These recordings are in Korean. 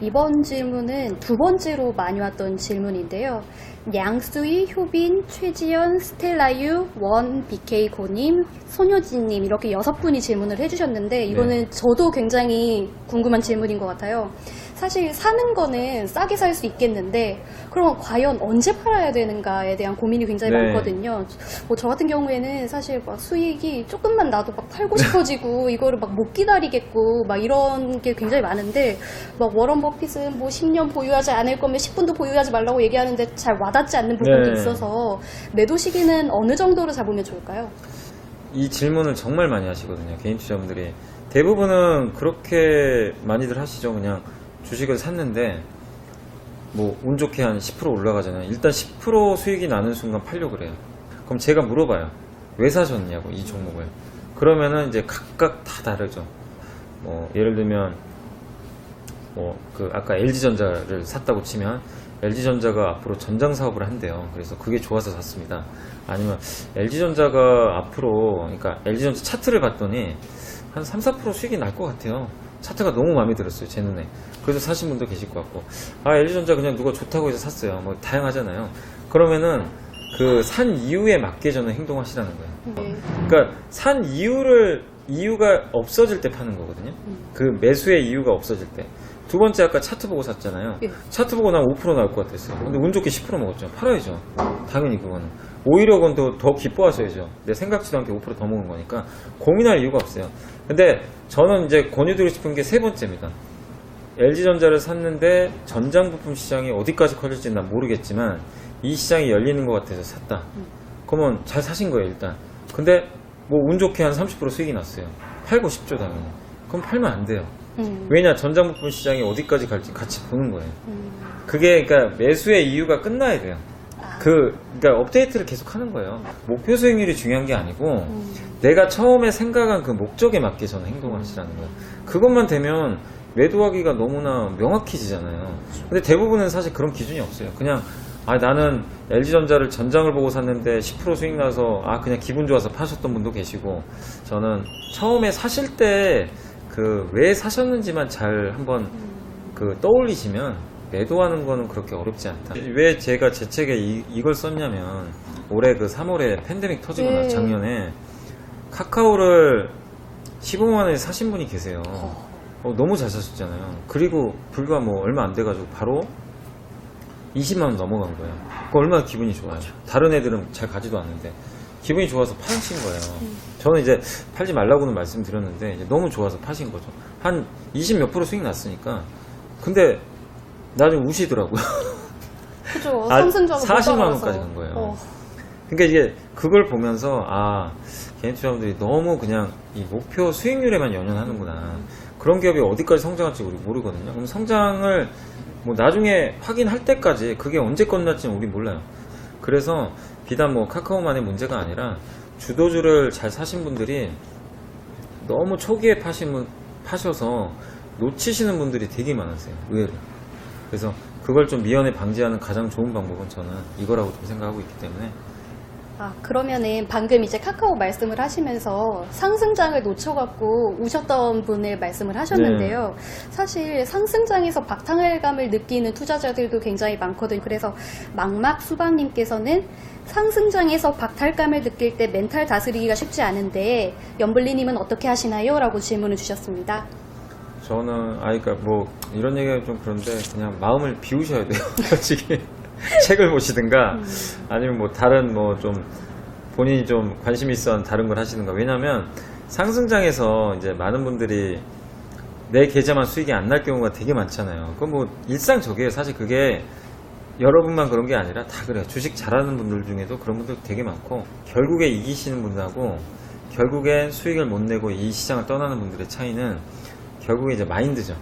이번 질문은 두 번째로 많이 왔던 질문인데요. 냥수이, 효빈, 최지연, 스텔라유, 원, BK고님, 소녀진님 이렇게 6분이 질문을 해주셨는데 이거는 저도 굉장히 궁금한 질문인 것 같아요. 사실 사는 거는 싸게 살 수 있겠는데 그럼 과연 언제 팔아야 되는가에 대한 고민이 굉장히 많거든요. 뭐 저 같은 경우에는 사실 막 수익이 조금만 나도 막 팔고 싶어지고 이거를 막 못 기다리겠고 막 이런 게 굉장히 많은데 막 워런 버핏은 뭐 10년 보유하지 않을 거면 10분도 보유하지 말라고 얘기하는데 잘 와닿지 않는 부분도 있어서 매도 시기는 어느 정도로 잡으면 좋을까요? 이 질문을 정말 많이 하시거든요. 개인 투자분들이 대부분은 그렇게 많이들 하시죠. 그냥 주식을 샀는데 뭐 운 좋게 한 10% 올라가잖아요. 일단 10% 수익이 나는 순간 팔려고 그래요. 그럼 제가 물어봐요. 왜 사셨냐고 이 종목을. 그러면은 이제 각각 다 다르죠. 뭐 예를 들면 뭐 그 아까 LG전자를 샀다고 치면 LG전자가 앞으로 전장 사업을 한대요. 그래서 그게 좋아서 샀습니다. 아니면 LG전자가 앞으로 그러니까 LG전자 차트를 봤더니 한 3, 4% 수익이 날 것 같아요. 차트가 너무 마음에 들었어요, 제 눈에. 그래서 사신 분도 계실 것 같고, 아, LG전자 그냥 누가 좋다고 해서 샀어요. 뭐, 다양하잖아요. 그러면은, 그, 산 이유에 맞게 저는 행동하시라는 거예요. 그러니까, 산 이유가 없어질 때 파는 거거든요. 그 매수의 이유가 없어질 때. 두 번째, 아까 차트 보고 샀잖아요. 차트 보고 나면 5% 나올 것 같았어요. 근데 운 좋게 10% 먹었죠. 팔아야죠. 당연히 그거는. 오히려 그건 더 기뻐하셔야죠. 내 생각지도 않게 5% 더 먹은 거니까 고민할 이유가 없어요. 근데 저는 이제 권유드리고 싶은 게 세 번째입니다. LG전자를 샀는데 전장 부품 시장이 어디까지 커질지는 난 모르겠지만 이 시장이 열리는 것 같아서 샀다. 그러면 잘 사신 거예요, 일단. 근데 뭐 운 좋게 한 30% 수익이 났어요. 팔고 싶죠, 당연히. 그럼 팔면 안 돼요. 왜냐, 전장 부품 시장이 어디까지 갈지 같이 보는 거예요. 그게 그러니까 매수의 이유가 끝나야 돼요. 그러니까 업데이트를 계속 하는 거예요. 목표 수익률이 중요한 게 아니고 내가 처음에 생각한 그 목적에 맞게 저는 행동을 하시라는 거예요. 그것만 되면 매도하기가 너무나 명확해지잖아요. 근데 대부분은 사실 그런 기준이 없어요. 그냥 아 나는 LG전자를 전장을 보고 샀는데 10% 수익 나서 아 그냥 기분 좋아서 파셨던 분도 계시고 저는 처음에 사실 때 그 왜 사셨는지만 잘 한번 그 떠올리시면 매도하는 거는 그렇게 어렵지 않다. 왜 제가 제 책에 이걸 썼냐면 올해 그 3월에 팬데믹 터지고 나서 작년에 카카오를 15만 원에 사신 분이 계세요. 너무 잘 사셨잖아요. 그리고 불과 뭐 얼마 안 돼가지고 바로 20만 원 넘어간 거예요. 그 얼마나 기분이 좋아요. 다른 애들은 잘 가지도 않는데 기분이 좋아서 파신 거예요. 저는 이제 팔지 말라고는 말씀드렸는데 이제 너무 좋아서 파신 거죠. 한 20 몇 프로 수익 났으니까. 근데 나중에 우시더라고요. 그죠. 상승자가 40만 원까지 간 거예요. 그러니까 이게 그걸 보면서 아 개인 투자자분들이 너무 그냥 이 목표 수익률에만 연연하는구나. 그런 기업이 어디까지 성장할지 우리 모르거든요. 그럼 성장을 뭐 나중에 확인할 때까지 그게 언제 끝날지는 우리 몰라요. 그래서 비단 뭐 카카오만의 문제가 아니라 주도주를 잘 사신 분들이 너무 초기에 파셔서 놓치시는 분들이 되게 많으세요. 의외로. 그래서 그걸 좀 미연에 방지하는 가장 좋은 방법은 저는 이거라고 좀 생각하고 있기 때문에. 아, 그러면은 방금 이제 카카오 말씀을 하시면서 상승장을 놓쳐갖고 우셨던 분을 말씀을 하셨는데요. 사실 상승장에서 박탈감을 느끼는 투자자들도 굉장히 많거든요. 그래서 막막수박님께서는 상승장에서 박탈감을 느낄 때 멘탈 다스리기가 쉽지 않은데 연블리님은 어떻게 하시나요? 라고 질문을 주셨습니다. 저는 그러니까 뭐 이런 얘기가 좀 그런데 그냥 마음을 비우셔야 돼요. 솔직히 책을 보시든가 아니면 뭐 다른 뭐 좀 본인이 좀 관심 있어 다른 걸 하시든가. 왜냐면 상승장에서 이제 많은 분들이 내 계좌만 수익이 안 날 경우가 되게 많잖아요. 그건 뭐 일상적이에요. 사실 그게 여러분만 그런 게 아니라 다 그래요. 주식 잘하는 분들 중에도 그런 분들 되게 많고 결국에 이기시는 분하고 결국에 수익을 못 내고 이 시장을 떠나는 분들의 차이는 결국에 이제 마인드죠.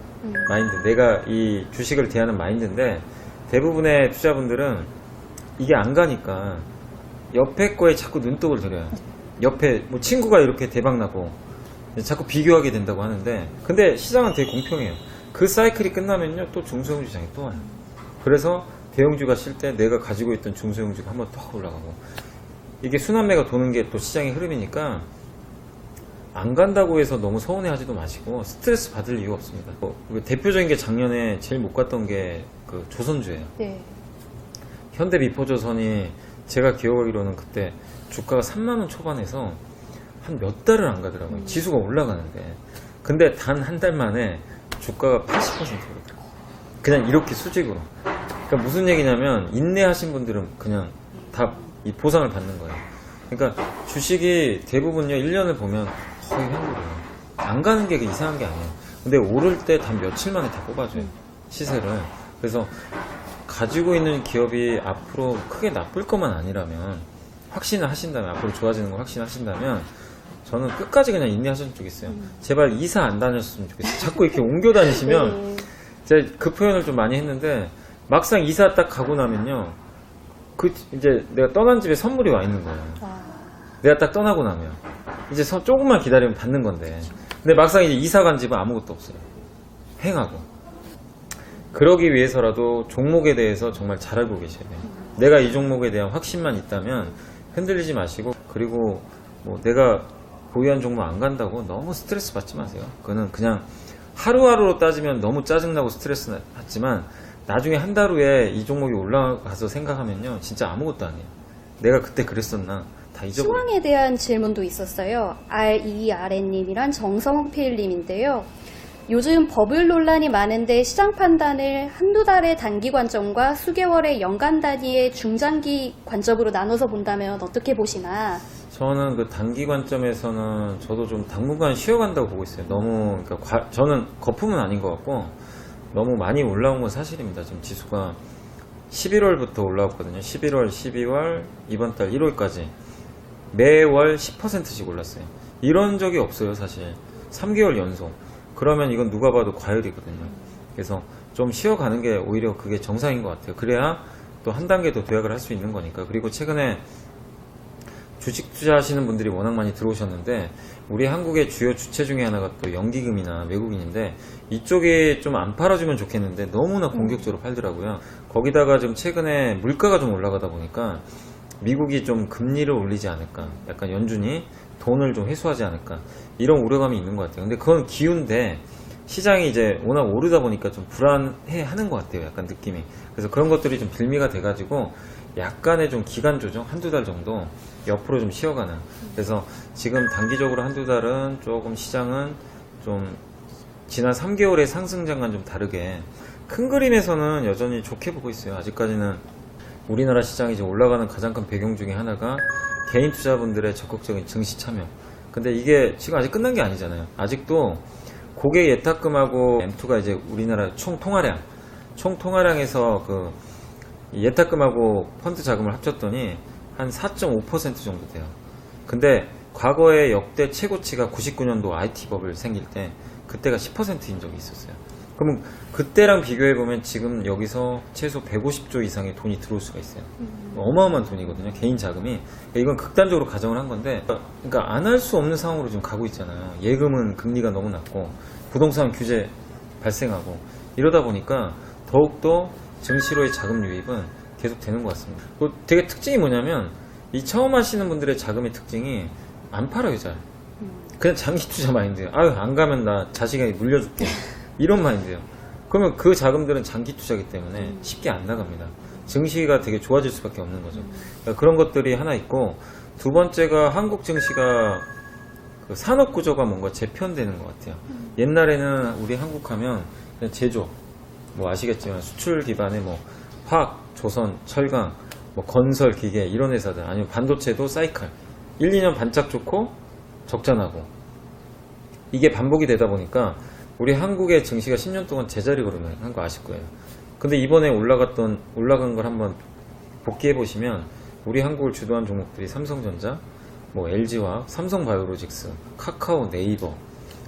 마인드. 내가 이 주식을 대하는 마인드인데 대부분의 투자분들은 이게 안 가니까 옆에 거에 자꾸 눈독을 들여요. 옆에 뭐 친구가 이렇게 대박나고 자꾸 비교하게 된다고 하는데 근데 시장은 되게 공평해요. 그 사이클이 끝나면요 또 중소형주 시장이 또 와요. 그래서 대형주가 쉴 때 내가 가지고 있던 중소형주가 한번 더 올라가고 이게 순환매가 도는 게 또 시장의 흐름이니까 안 간다고 해서 너무 서운해하지도 마시고 스트레스 받을 이유가 없습니다. 대표적인 게 작년에 제일 못 갔던 게 그 조선주예요. 네. 현대 미포조선이 제가 기억하기로는 그때 주가가 3만 원 초반에서 한 몇 달을 안 가더라고요. 지수가 올라가는데. 근데 단 한 달 만에 주가가 80% 오르더라고요. 그냥 이렇게 수직으로. 그러니까 무슨 얘기냐면 인내하신 분들은 그냥 다 이 보상을 받는 거예요. 그러니까 주식이 대부분요 1년을 보면 거의 횡보해요. 안 가는 게 이상한 게 아니에요. 근데 오를 때 단 며칠 만에 다 뽑아줘요. 시세를. 그래서 가지고 있는 기업이 앞으로 크게 나쁠 것만 아니라면 확신을 하신다면 앞으로 좋아지는 거 확신하신다면 저는 끝까지 그냥 인내하셨으면 좋겠어요. 제발 이사 안 다녔으면 좋겠어요. 자꾸 이렇게 옮겨 다니시면 제가 그 표현을 좀 많이 했는데 막상 이사 딱 가고 나면요 이제 내가 떠난 집에 선물이 와 있는 거예요. 내가 딱 떠나고 나면 이제 조금만 기다리면 받는 건데 근데 막상 이제 이사 간 집은 아무것도 없어요. 횡하고. 그러기 위해서라도 종목에 대해서 정말 잘 알고 계셔야 돼요. 내가 이 종목에 대한 확신만 있다면 흔들리지 마시고 그리고 뭐 내가 보유한 종목 안 간다고 너무 스트레스 받지 마세요. 그거는 그냥 하루하루로 따지면 너무 짜증나고 스트레스 받지만 나중에 한 달 후에 이 종목이 올라가서 생각하면요 진짜 아무것도 아니에요. 내가 그때 그랬었나 다 잊어버려요. 시황에 대한 질문도 있었어요. RERN님이란 정성필님인데요. 요즘 버블 논란이 많은데 시장 판단을 한두 달의 단기 관점과 수개월의 연간 단위의 중장기 관점으로 나눠서 본다면 어떻게 보시나? 저는 그 단기 관점에서는 저도 좀 당분간 쉬어간다고 보고 있어요. 너무 그러니까 저는 거품은 아닌 것 같고 너무 많이 올라온 건 사실입니다. 지금 지수가 11월부터 올라왔거든요. 11월, 12월, 이번 달 1월까지 매월 10%씩 올랐어요. 이런 적이 없어요, 사실. 3개월 연속. 그러면 이건 누가 봐도 과열이거든요. 그래서 좀 쉬어가는 게 오히려 그게 정상인 것 같아요. 그래야 또 한 단계 더 도약을 할 수 있는 거니까. 그리고 최근에 주식 투자하시는 분들이 워낙 많이 들어오셨는데 우리 한국의 주요 주체 중에 하나가 또 연기금이나 외국인인데 이쪽에 좀 안 팔아주면 좋겠는데 너무나 공격적으로 팔더라고요. 거기다가 좀 최근에 물가가 좀 올라가다 보니까 미국이 좀 금리를 올리지 않을까, 약간 연준이 돈을 좀 회수하지 않을까 이런 우려감이 있는 것 같아요. 근데 그건 기운데 시장이 이제 워낙 오르다 보니까 좀 불안해 하는 것 같아요. 약간 느낌이. 그래서 그런 것들이 좀 빌미가 돼가지고 약간의 좀 기간 조정 한두 달 정도 옆으로 좀 쉬어가는. 그래서 지금 단기적으로 한두 달은 조금 시장은 좀 지난 3개월의 상승장과는 좀 다르게 큰 그림에서는 여전히 좋게 보고 있어요. 아직까지는 우리나라 시장이 이제 올라가는 가장 큰 배경 중에 하나가 개인 투자분들의 적극적인 증시 참여. 근데 이게 지금 아직 끝난 게 아니잖아요. 아직도 고객 예탁금하고 M2가 이제 우리나라 총 통화량에서 그 예탁금하고 펀드 자금을 합쳤더니 한 4.5% 정도 돼요. 근데 과거에 역대 최고치가 99년도 IT 버블 생길 때 그때가 10%인 적이 있었어요. 그러면 그때랑 비교해보면 지금 여기서 최소 150조 이상의 돈이 들어올 수가 있어요. 어마어마한 돈이거든요. 개인 자금이. 이건 극단적으로 가정을 한 건데 그러니까 안 할 수 없는 상황으로 지금 가고 있잖아요. 예금은 금리가 너무 낮고 부동산 규제 발생하고 이러다 보니까 더욱더 증시로의 자금 유입은 계속 되는 것 같습니다. 되게 특징이 뭐냐면 이 처음 하시는 분들의 자금의 특징이 안 팔아요, 잘. 그냥 장기 투자 마인드예요. 아유, 안 가면 나 자식에게 물려줄게. 이런 마인드예요. 그러면 그 자금들은 장기 투자이기 때문에 쉽게 안 나갑니다. 증시가 되게 좋아질 수밖에 없는 거죠. 그러니까 그런 것들이 하나 있고, 두 번째가 한국 증시가 그 산업 구조가 뭔가 재편되는 것 같아요. 옛날에는 우리 한국 하면 그냥 제조, 뭐 아시겠지만 수출 기반의 뭐 화학, 조선, 철강, 뭐 건설, 기계 이런 회사들, 아니면 반도체도 사이클 1, 2년 반짝 좋고 적자 나고 이게 반복이 되다 보니까 우리 한국의 증시가 10년 동안 제자리 걸음한 거 아실 거예요. 근데 이번에 올라간 걸 한번 복귀해 보시면 우리 한국을 주도한 종목들이 삼성전자, 뭐 LG화학, 삼성바이오로직스, 카카오, 네이버,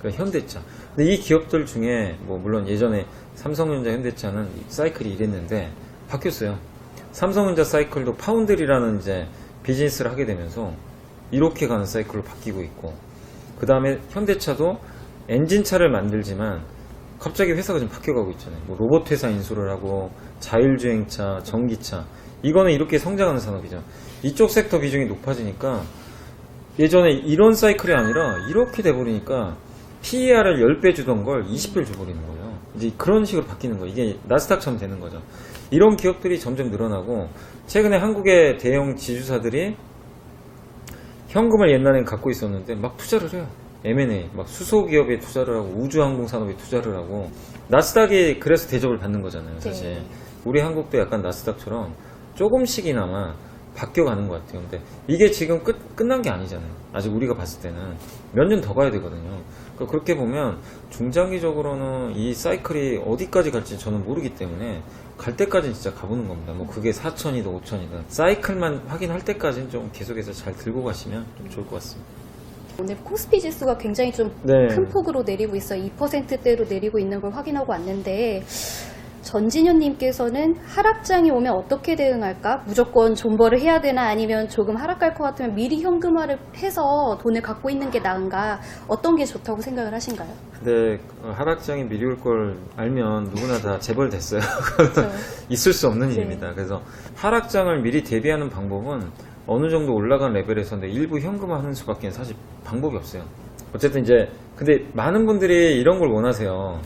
현대차. 근데 이 기업들 중에 뭐 물론 예전에 삼성전자, 현대차는 사이클이 이랬는데 바뀌었어요. 삼성전자 사이클도 파운드리라는 이제 비즈니스를 하게 되면서 이렇게 가는 사이클로 바뀌고 있고, 그 다음에 현대차도 엔진차를 만들지만 갑자기 회사가 좀 바뀌어가고 있잖아요. 뭐 로봇 회사 인수를 하고 예전에 이런 사이클이 아니라 이렇게 돼버리니까 PER을 10배 주던 걸 20배를 줘버리는 거예요. 이제 그런 식으로 바뀌는 거예요. 이게 나스닥처럼 되는 거죠. 이런 기업들이 점점 늘어나고, 최근에 한국의 대형 지주사들이 현금을 옛날엔 갖고 있었는데 막 투자를 해요. M&A, 막 수소기업에 투자를 하고 우주항공산업에 투자를 하고, 나스닥이 그래서 대접을 받는 거잖아요, 사실. 네. 우리 한국도 약간 나스닥처럼 조금씩이나마 바뀌어가는 것 같아요. 근데 이게 지금 끝난 게 아니잖아요. 아직 우리가 봤을 때는 몇 년 더 가야 되거든요. 그러니까 그렇게 보면 중장기적으로는 이 사이클이 어디까지 갈지 저는 모르기 때문에 갈 때까지는 진짜 가보는 겁니다. 뭐 그게 4천이든 5천이든 사이클만 확인할 때까지는 좀 계속해서 잘 들고 가시면 좀 좋을 것 같습니다. 오늘 코스피 지수가 굉장히 좀 네. 큰 폭으로 내리고 있어요. 2%대로 내리고 있는 걸 확인하고 왔는데, 전진현님께서는 하락장이 오면 어떻게 대응할까? 무조건 존버를 해야 되나? 아니면 조금 하락할 것 같으면 미리 현금화를 해서 돈을 갖고 있는 게 나은가? 어떤 게 좋다고 생각을 하신가요? 근데 하락장이 미리 올 걸 알면 누구나 다 재벌됐어요. 그렇죠. 있을 수 없는 네. 일입니다. 그래서 하락장을 미리 대비하는 방법은 어느 정도 올라간 레벨에서인데 일부 현금화하는 수밖에 사실 방법이 없어요. 어쨌든 이제 근데 많은 분들이 이런 걸 원하세요.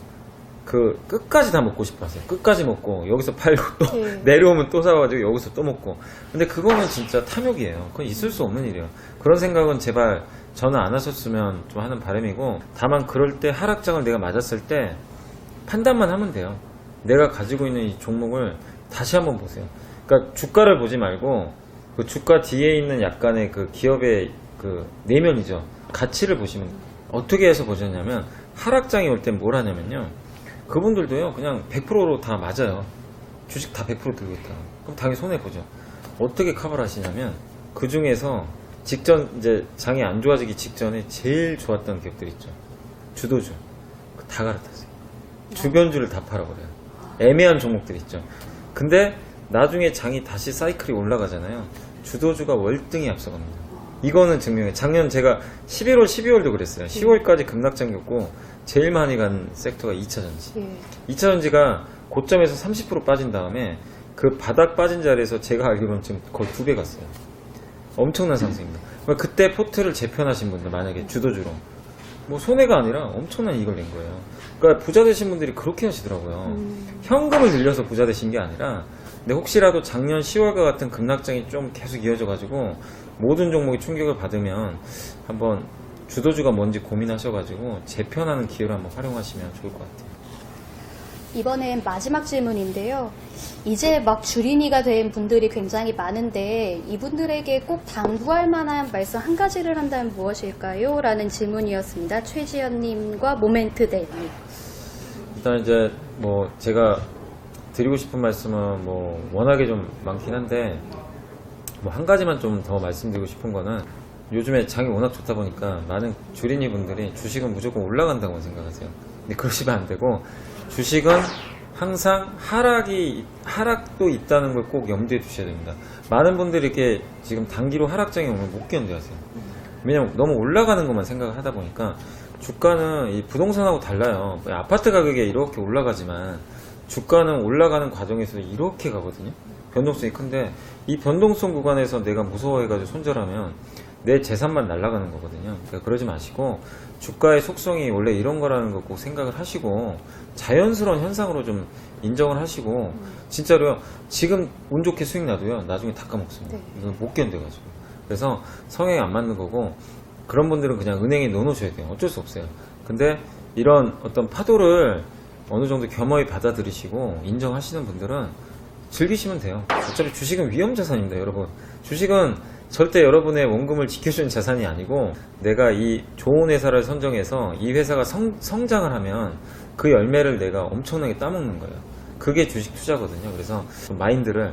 그 끝까지 다 먹고 싶어 하세요. 끝까지 먹고 여기서 팔고 또 네. 내려오면 또 사가지고 여기서 또 먹고. 근데 그거는 진짜 탐욕이에요. 그건 있을 수 없는 일이에요. 그런 생각은 제발 저는 안 하셨으면 좀 하는 바람이고, 다만 그럴 때 하락장을 내가 맞았을 때 판단만 하면 돼요. 내가 가지고 있는 이 종목을 다시 한번 보세요. 그러니까 주가를 보지 말고 그 주가 뒤에 있는 약간의 그 기업의 그 내면이죠. 가치를 보시면 어떻게 해서 보셨냐면, 하락장이 올 땐 뭘 하냐면요. 그분들도요, 그냥 100%로 다 맞아요. 주식 다 100% 들고 있다. 그럼 당연히 손해보죠. 어떻게 커버를 하시냐면, 그 중에서 직전, 이제 장이 안 좋아지기 직전에 제일 좋았던 기업들 있죠. 주도주. 다 갈아탔어요. 주변주를 다 팔아버려요. 애매한 종목들 있죠. 근데 나중에 장이 다시 사이클이 올라가잖아요. 주도주가 월등히 앞서갑니다. 이거는 증명해. 작년 제가 11월, 12월도 그랬어요. 10월까지 급락장이었고, 제일 많이 간 섹터가 2차전지. 예. 2차전지가 고점에서 30% 빠진 다음에 그 바닥 빠진 자리에서 제가 알기로는 지금 거의 2배 갔어요. 엄청난 상승입니다. 그러니까 그때 포트를 재편하신 분들, 만약에 주도주로, 뭐 손해가 아니라 엄청난 이익을 낸 거예요. 그러니까 부자 되신 분들이 그렇게 하시더라고요. 현금을 늘려서 부자 되신 게 아니라, 근데 혹시라도 작년 10월과 같은 급락장이 좀 계속 이어져가지고 모든 종목이 충격을 받으면 한번 주도주가 뭔지 고민하셔가지고 재편하는 기회를 한번 활용하시면 좋을 것 같아요. 이번엔 마지막 질문인데요. 이제 막 주린이가 된 분들이 굉장히 많은데, 이분들에게 꼭 당부할 만한 말씀 한 가지를 한다면 무엇일까요? 라는 질문이었습니다. 최지연님과 모멘트대님. 일단 이제 뭐 제가 드리고 싶은 말씀은 뭐 워낙에 좀 많긴 한데, 뭐 한 가지만 좀 더 말씀드리고 싶은 거는, 요즘에 장이 워낙 좋다 보니까 많은 주린이 분들이 주식은 무조건 올라간다고 생각하세요. 근데 그러시면 안 되고, 주식은 항상 하락도 있다는 걸 꼭 염두에 두셔야 됩니다. 많은 분들이 이렇게 지금 단기로 하락장이 오면 못 견뎌하세요. 왜냐면 너무 올라가는 것만 생각을 하다 보니까, 주가는 이 부동산하고 달라요. 아파트 가격이 이렇게 올라가지만 주가는 올라가는 과정에서 이렇게 가거든요. 변동성이 큰데, 이 변동성 구간에서 내가 무서워해가지고 손절하면 내 재산만 날아가는 거거든요. 그러니까 그러지 마시고, 주가의 속성이 원래 이런 거라는 거 꼭 생각을 하시고, 자연스러운 현상으로 좀 인정을 하시고, 진짜로요, 지금 운 좋게 수익 나도요, 나중에 다 까먹습니다. 네. 이거 못 견뎌가지고. 그래서 성향이 안 맞는 거고, 그런 분들은 그냥 은행에 넣어놓으셔야 돼요. 어쩔 수 없어요. 근데 이런 어떤 파도를 어느 정도 겸허히 받아들이시고 인정하시는 분들은 즐기시면 돼요. 어차피 주식은 위험자산입니다, 여러분. 주식은 절대 여러분의 원금을 지켜주는 자산이 아니고, 내가 이 좋은 회사를 선정해서 이 회사가 성장을 하면 그 열매를 내가 엄청나게 따먹는 거예요. 그게 주식 투자거든요. 그래서 마인드를,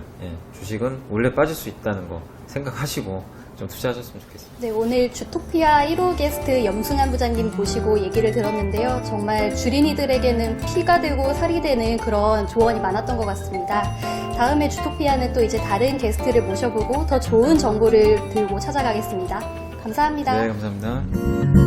주식은 원래 빠질 수 있다는 거 생각하시고 좀 투자하셨으면 좋겠습니다. 네, 오늘 주토피아 1호 게스트 염승환 부장님 모시고 얘기를 들었는데요. 정말 주린이들에게는 피가 되고 살이 되는 그런 조언이 많았던 것 같습니다. 다음에 주토피아는 또 이제 다른 게스트를 모셔보고 더 좋은 정보를 들고 찾아가겠습니다. 감사합니다. 네, 감사합니다.